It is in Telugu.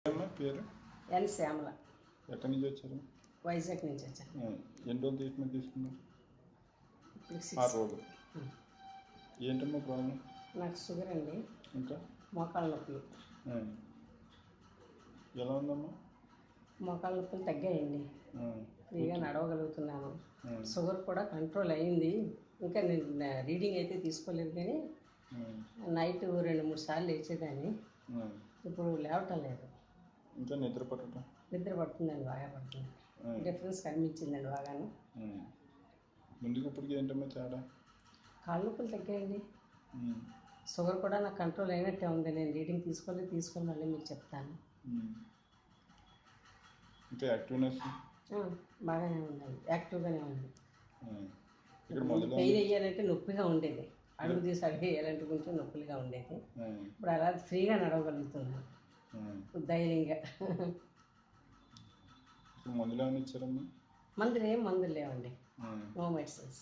అమ్మా పేరు ఎన్ శ్యామల. ఎక్కడి నుంచి వచ్చారు? వైజాగ్ నుంచి వచ్చాను. ఎన్ని రోజులు ట్రీట్మెంట్ తీసుకున్నారు? ఇప్పుడు 6 రోజులు. ఏంటమ్మా ప్రాబ్లం? నాకు షుగర్ అండి, ఇంకా మోకాళ్ళ నొప్పులు. ఎలా ఉందమ్మా? మోకాళ్ళ నొప్పులు తగ్గాయండి, ఫ్రీగా నడవగలుగుతున్నాను. షుగర్ కూడా కంట్రోల్ అయింది. ఇంకా నేను రీడింగ్ అయితే తీసుకోలేదు, కానీ నైట్ 2-3 సార్లు లేచేదాన్ని. ఇప్పుడు లేవటం లేదు. ఇంకా నిద్ర పట్టడం? నిద్ర పడుతుందండి, బాగా పడుతుంది. డిఫరెన్స్ కనిపించిందండి బాగాను. ముందుకు ఇప్పటికి ఏంటమ్మా తేడా? కాళ్ళ నొప్పులు తగ్గాయండి, షుగర్ కూడా నాకు కంట్రోల్ అయినట్టే ఉంది. నేను రీడింగ్ తీసుకొని మళ్ళీ మీకు చెప్తాను. ఇంకా యాక్టివ్నెస్ బాగానే ఉందండి, యాక్టివ్గానే ఉంది. ఇక్కడ పెయిన్ వేయాలంటే నొప్పిగా ఉండేది, అడుగు తీసి అడుగు వేయాలంటే కొంచెం నొప్పులుగా ఉండేది. ఇప్పుడు అలా ఫ్రీగా నడవగలుగుతున్నాను ధైర్యంగా. మందులు ఏమైనా ఇచ్చారమ్మా? మందులు లేవండి, నో మెడిసిన్స్.